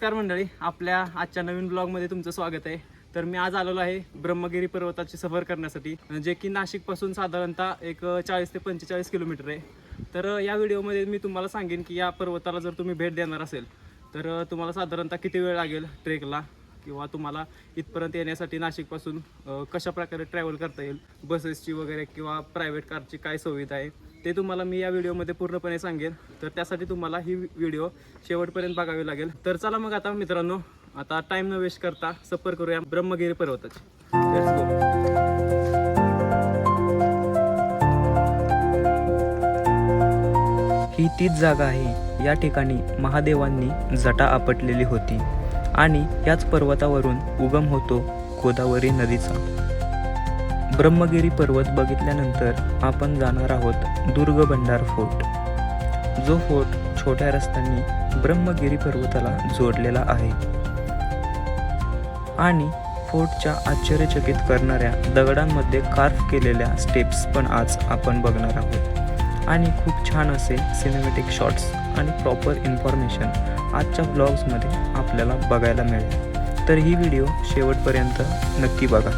नमस्कार मंडळी, आपल्या आजच्या नवीन ब्लॉगमध्ये तुमचं स्वागत आहे. तर मी आज आलेलो आहे ब्रह्मगिरी पर्वताची सफर करण्यासाठी, जे की नाशिकपासून साधारणतः एक 40 ते 45 किलोमीटर आहे. तर या व्हिडिओमध्ये मी तुम्हाला सांगेन की या पर्वताला जर तुम्ही भेट देणार असेल तर तुम्हाला साधारणतः किती वेळ लागेल ट्रेकला, किंवा तुम्हाला इथपर्यंत येण्यासाठी नाशिकपासून कशा प्रकारे ट्रॅव्हल करता येईल, बसेसची वगैरे किंवा प्रायव्हेट कारची काय सुविधा आहे ते तुम्हाला मी या व्हिडिओमध्ये पूर्णपणे सांगेन. तर त्यासाठी तुम्हाला ही व्हिडिओ शेवटपर्यंत बघावी लागेल. तर चला मग आता मित्रांनो, आता टाईम न वेस्ट करता सफर करूया ब्रह्मगिरी पर्वताची. Let's go. ही तीच जागा आहे या ठिकाणी महादेवांनी जटा आपटलेली होती आणि याच पर्वतावरून उगम होतो गोदावरी नदीचा. ब्रह्मगिरी पर्वत बघितल्यानंतर आपण जाणार आहोत दुर्ग बंडार फोर्ट, जो फोर्ट छोट्या रस्त्यांनी ब्रह्मगिरी पर्वताला जोडलेला आहे. आणि फोर्टच्या आश्चर्यचकित करणाऱ्या दगडांमध्ये कार्व केलेल्या स्टेप्स पण आज आपण बघणार आहोत. आणि खूप छान असे सिनेमॅटिक शॉट्स आणि प्रॉपर इन्फॉर्मेशन आजच्या ब्लॉग्समध्ये आपल्याला बघायला मिळेल. तर ही व्हिडिओ शेवटपर्यंत नक्की बघा.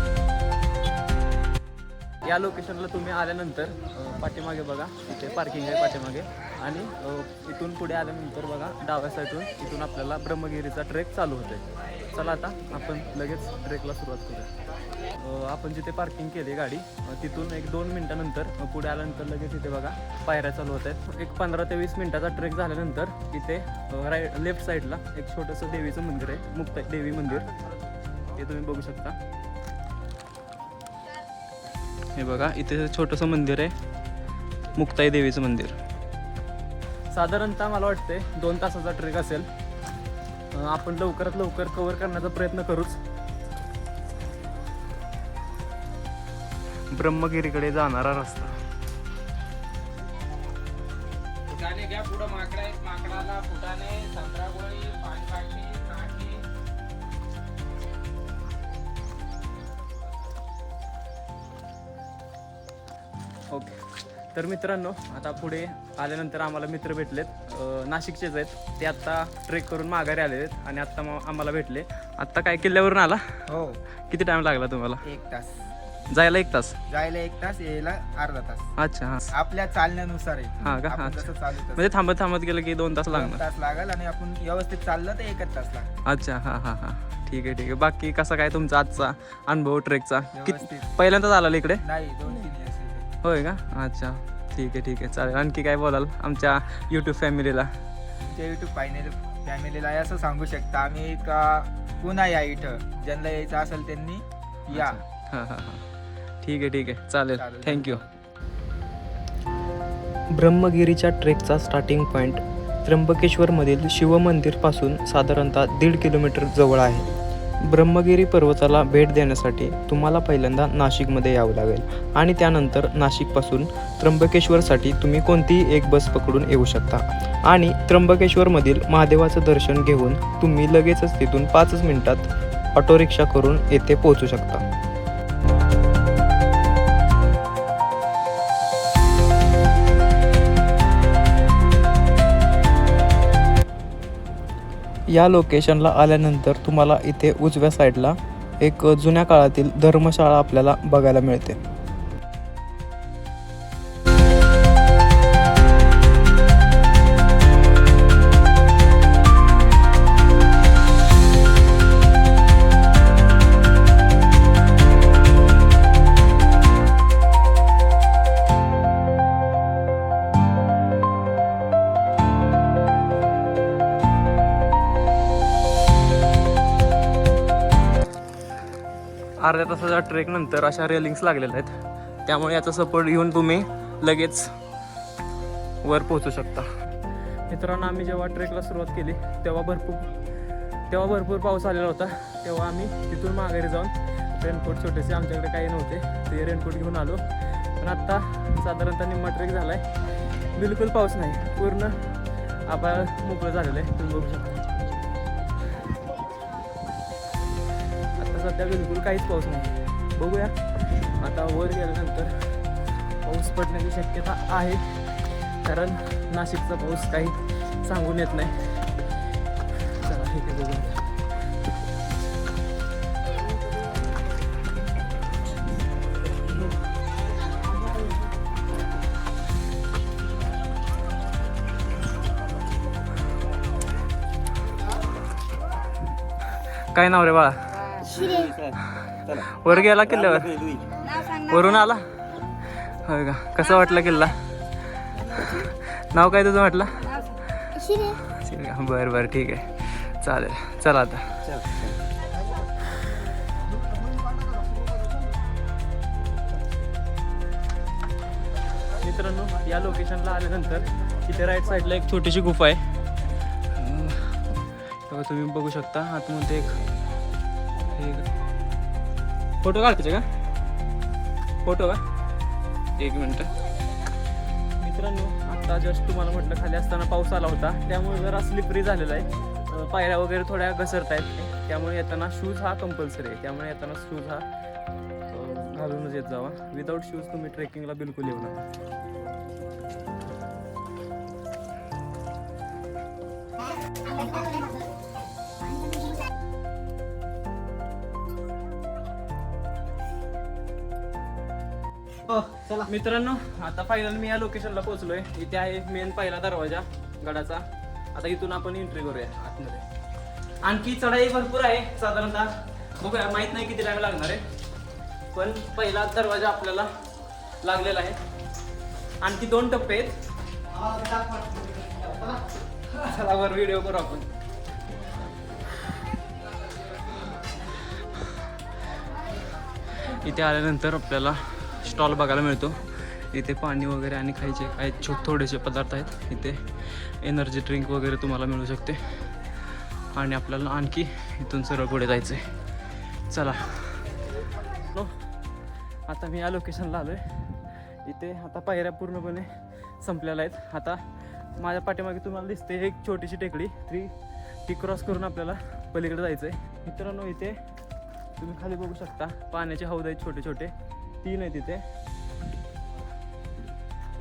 या लोकेशनला तुम्ही आल्यानंतर पाठीमागे बघा, इथे पार्किंग आहे पाठीमागे, आणि इथून पुढे आल्यानंतर बघा डाव्या साईडून इथून आपल्याला ब्रह्मगिरीचा ट्रेक चालू होते. चला आता आपण लगेच ट्रेकला सुरुवात करूया. आपण जिथे पार्किंग केली गाडी तिथून एक 2 मिनटानंतर पुढे आल्यानंतर लगेच इथे बघा पायऱ्या चालू होत आहेत. एक 15 ते 20 मिनटाचा ट्रेक झाल्यानंतर इथे लेफ्ट साईडला एक छोटंसं देवीचं मंदिर आहे, मुक्ताई देवी मंदिर, ते तुम्ही बघू शकता. हे बघा इथे छोटंसं मंदिर आहे, मुक्ताई देवीचं मंदिर. साधारणतः मला वाटते 2 तासाचा ट्रेक असेल. आपण लवकरात लवकर कव्हर करण्याचा प्रयत्न करूच. ब्रह्मगिरीकडे जाणारा रस्ता. फुटाणे घ्या, पुढं माकडा आहेत, माकडाला फुटाणे, संत्रा गोळी, पानपाटी, काठी. ओके. तर मित्रांनो, आता पुढे आल्यानंतर आम्हाला मित्र भेटलेत, नाशिकचेच आहेत. ते आत्ता ट्रेक करून माघारी आलेले आहेत आणि आत्ता आम्हाला भेटले. आत्ता काय किल्ल्यावरून आला? हो, किती टाइम लागला तुम्हाला? 1 तास. जायला 1 तास? जायला 1 तास, यायला अर्धा तास. अच्छा, हां. आपल्या चालण्यानुसार आहे. हां का? आपण अच्छा. जसं चालू तसं. म्हणजे थांबत थांबत गेलं की 2 तास 2 लागणार? तास लागेल, आणि आपण व्यवस्थित चाललं तर 1 तास लागेल. अच्छा, हां हां हां. ठीक आहे ठीक आहे. बाकी कसा काय तुमचा आजचा अनुभव ट्रेकचा? व्यवस्थित. पहिल्यांदाच आला इकडे? नाही, 2-3 दिवस इथे. होय का? अच्छा, ठीक आहे ठीक आहे, चालेल. आणखी काय बोलाल आमच्या यूट्यूब फॅमिलीला? तुमच्या युट्यूब फॅमिलीला असं सांगू शकता आम्ही का पुन्हा या इथं, ज्यांना यायचं असेल त्यांनी या. हां हां हां. ठीक आहे ठीक आहे, चालेल. थँक्यू. ब्रह्मगिरीच्या ट्रेकचा स्टार्टिंग पॉईंट त्र्यंबकेश्वरमधील शिवमंदिरपासून साधारणतः 1.5 किलोमीटर जवळ आहे. ब्रह्मगिरी पर्वताला भेट देण्यासाठी तुम्हाला पहिल्यांदा नाशिकमध्ये यावं लागेल आणि त्यानंतर नाशिकपासून त्र्यंबकेश्वरसाठी तुम्ही कोणतीही एक बस पकडून येऊ शकता. आणि त्र्यंबकेश्वरमधील महादेवाचं दर्शन घेऊन तुम्ही लगेचच तिथून 5 मिनिटात ऑटो रिक्षा करून येथे पोहोचू शकता. या लोकेशनला आल्यानंतर तुम्हाला इथे उजव्या साईडला एक जुन्या काळातील धर्मशाळा आपल्याला बघायला मिळते. अर्ध्या तासाच्या ट्रेक नंतर अशा रेलिंग्स लागलेल्या आहेत, त्यामुळे याचा सपोर्ट घेऊन तुम्ही लगेच वर पोहोचू शकता. मित्रांनो, आम्ही जेव्हा ट्रेकला सुरुवात केली तेव्हा भरपूर पाऊस आलेला होता. तेव्हा आम्ही तिथून माघारी जाऊन रेनकोट, छोटेसे आमच्याकडे काही नव्हते, ते रेनकोट घेऊन आलो. पण आत्ता साधारणतः निम्मा ट्रेक झाला आहे, बिलकुल पाऊस नाही, पूर्ण आभाळ मोकळं झालेलं आहे, तुम्ही बघू शकता. सध्या बिलकुल काहीच पाऊस नाही. बघूया आता वर गेल्यानंतर पाऊस पडण्याची शक्यता आहे, कारण नाशिकचा पाऊस काही सांगून येत नाही. चला ठीक आहे बघूया. काय नाव रे बाळा? वर गेला किल्ल्यावर? वरून आला होय का? कसं वाटलं किल्ला? नाव काय तुझं म्हटलं? बरं बरं ठीक आहे चालेल. चला आता मित्रांनो, या लोकेशनला आल्यानंतर इथे राईट साईडला एक छोटीशी गुफा आहे. तेव्हा तुम्ही बघू शकता आतमध्ये एक फोटो काढते का? फोटो का? एक मिनटं. मित्रांनो, आता जस्ट तुम्हाला म्हटलं खाली असताना पाऊस आला होता, त्यामुळे जरा स्लिपरी झालेला आहे. पायऱ्या वगैरे थोड्या घसरत आहेत, त्यामुळे येताना शूज हा कंपल्सरी आहे. त्यामुळे येताना शूज हा घालूनच येत जावा. विदाऊट शूज तुम्ही ट्रेकिंगला बिलकुल येऊ नका. मित्रांनो, आता फायनल मी या लोकेशनला पोहोचलोय. इथे आहे मेन पहिला दरवाजा गडाचा. आता इथून आपण एंट्री करूया आतमध्ये. आणखी चढाई भरपूर आहे, साधारणतः बघूया, माहित नाही किती टाइम लागणार आहे, पण पहिला दरवाजा आपल्याला लागलेला आहे. आणखी 2 टप्पे आहेत. चला वर व्हिडिओ करू आपण. इथे आल्यानंतर आपल्याला स्टॉल बघायला मिळतो. इथे पाणी वगैरे आणि खायचे काही थोडेसे पदार्थ आहेत. इथे एनर्जी ड्रिंक वगैरे तुम्हाला मिळू शकते. आणि आपल्याला आणखी इथून सरळ पुढे जायचं आहे. चला. आता मी या लोकेशनला आलो आहे. इथे आता पायऱ्या पूर्णपणे संपलेल्या आहेत. आता माझ्या पाठीमागे तुम्हाला दिसते एक छोटीशी टेकडी. ती क्रॉस करून आपल्याला पलीकडे जायचं आहे. मित्रांनो, इथे तुम्ही खाली बघू शकता पाण्याचे हौद आहेत छोटे छोटे. 3 आहेत इथे.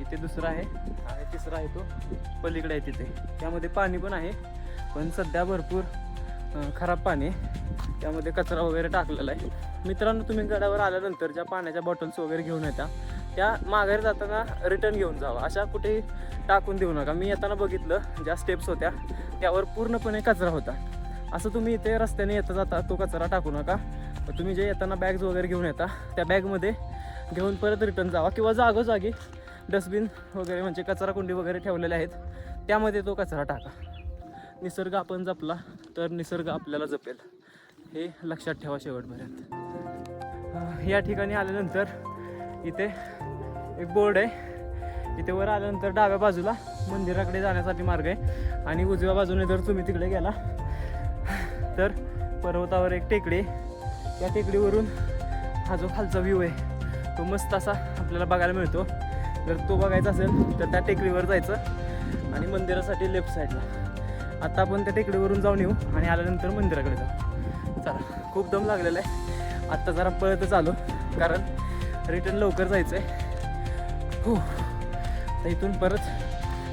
इथे दुसरा आहे आणि तिसरा आहे तो पलीकडे आहे तिथे. त्यामध्ये पाणी पण आहे, पण सध्या भरपूर खराब पाणी आहे. त्यामध्ये कचरा वगैरे टाकलेला आहे. मित्रांनो, तुम्ही गडावर आल्यानंतर ज्या पाण्याच्या बॉटल्स वगैरे घेऊन येता त्या माघारी जाताना रिटर्न घेऊन जावा. अशा कुठेही टाकून देऊ नका. मी येताना बघितलं, ज्या स्टेप्स होत्या त्यावर पूर्णपणे कचरा होता. असं तुम्ही इथे रस्त्याने येता जाता तो कचरा टाकू नका. तुम्ही जे येताना बॅग्स वगैरे घेऊन येता त्या बॅगमध्ये घेऊन परत रिटर्न जावा, किंवा जागोजागी डस्टबिन वगैरे म्हणजे कचरा कुंडी वगैरे ठेवलेले आहेत, त्यामध्ये तो कचरा टाका. निसर्ग आपण जपला तर निसर्ग आपल्याला जपेल, हे लक्षात ठेवा शेवटपर्यंत. या ठिकाणी आल्यानंतर इथे एक बोर्ड आहे. इथे वर आल्यानंतर डाव्या बाजूला मंदिराकडे जाण्यासाठी मार्ग आहे, आणि उजव्या बाजूने जर तुम्ही तिकडे गेला तर पर्वतावर एक टेकडी. त्या टेकडीवरून हा जो खालचा व्ह्यू आहे तो मस्त असा आपल्याला बघायला मिळतो. जर तो बघायचा असेल तर त्या टेकडीवर जायचं आणि मंदिरासाठी लेफ्ट साईडला. आता आपण त्या टेकडीवरून जाऊन येऊ आणि आल्यानंतर मंदिराकडे जाऊ. चला, खूप दम लागलेला आहे. आत्ता जरा पळतच आलो, कारण रिटर्न लवकर जायचं आहे. हो, तर इथून परत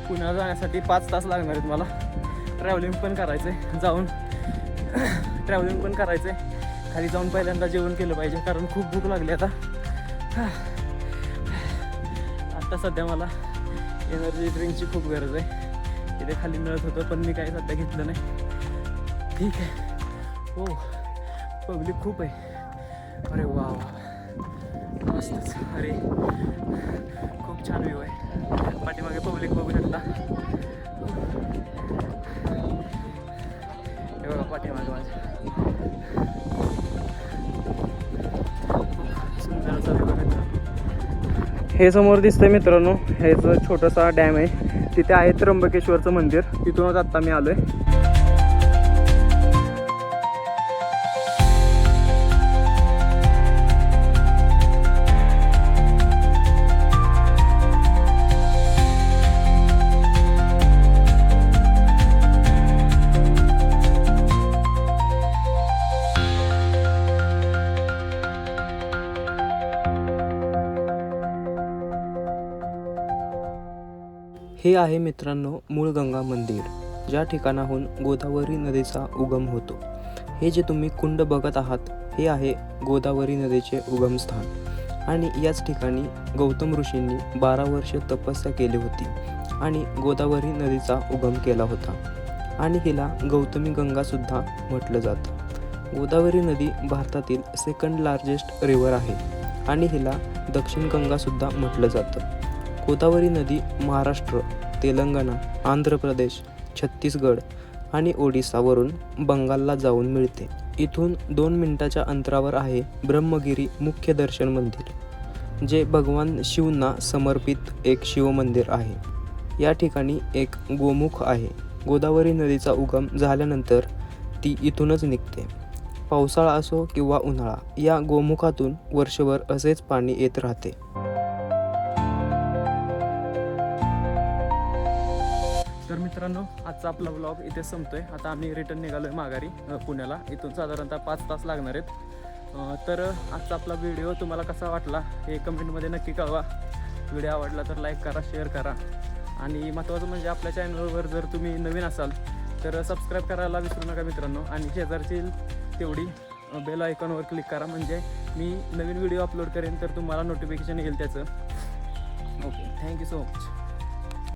पुण्याला जाण्यासाठी 5 तास लागणार आहेत मला. ट्रॅव्हलिंग पण करायचं आहे, जाऊन ट्रॅव्हलिंग पण करायचं आहे. खाली जाऊन पहिल्यांदा जेवण केलं पाहिजे, कारण खूप भूक लागली आता. आत्ता सध्या मला एनर्जी ड्रिंकची खूप गरज आहे. इथे खाली मिळत होतं, पण मी काही सध्या घेतलं नाही. ठीक आहे. हो, पब्लिक खूप आहे. अरे वा, मस्तच. अरे खूप छान व्ह्यू आहे. पाठीमागे पब्लिक बघू शकता. हे बघा पाठीमागे माझ्या. हे समोर दिसतंय मित्रांनो, हेच छोटासा डॅम आहे. तिथे आहे त्र्यंबकेश्वरचं मंदिर. तिथूनच आत्ता मी आलोय. हे आहे मित्रांनो मूळ गंगा मंदिर. ज्या ठिकाणाहून गोदावरी नदीचा उगम होतो. हे जे तुम्ही कुंड बघत आहात हे आहे गोदावरी नदीचे उगमस्थान आणि याच ठिकाणी गौतम ऋषींनी 12 वर्ष तपस्या केली होती आणि गोदावरी नदीचा उगम केला होता आणि हिला गौतमी गंगासुद्धा म्हटलं जातं. गोदावरी नदी भारतातील सेकंड लार्जेस्ट रिव्हर आहे आणि हिला दक्षिण गंगासुद्धा म्हटलं जातं. गोदावरी नदी महाराष्ट्र, तेलंगणा, आंध्र प्रदेश, छत्तीसगड आणि ओडिसावरून बंगालला जाऊन मिळते. इथून 2 मिनिटाच्या अंतरावर आहे ब्रह्मगिरी मुख्य दर्शन मंदिर, जे भगवान शिवांना समर्पित एक शिवमंदिर आहे. या ठिकाणी एक गोमुख आहे. गोदावरी नदीचा उगम झाल्यानंतर ती इथूनच निघते. पावसाळा असो किंवा उन्हाळा, या गोमुखातून वर्षभर असेच पाणी येत राहते. तर मित्रांनो, आजचा आपला व्लॉग इथे संपतोय. आता आम्ही रिटर्न निघालोय माघारी पुण्याला. इथून साधारणतः 5 तास लागणार आहेत. तर आजचा आपला व्हिडिओ तुम्हाला कसा वाटला हे कमेंटमध्ये नक्की कळवा. व्हिडिओ आवडला तर लाईक करा, शेअर करा आणि महत्त्वाचं म्हणजे आपल्या चॅनलवर जर तुम्ही नवीन असाल तर सबस्क्राईब करायला विसरू नका मित्रांनो. आणि शेजारची तेवढी बेल आयकॉनवर क्लिक करा, म्हणजे मी नवीन व्हिडिओ अपलोड करेन तर तुम्हाला नोटिफिकेशन येईल त्याचं. Okay, thank you so much.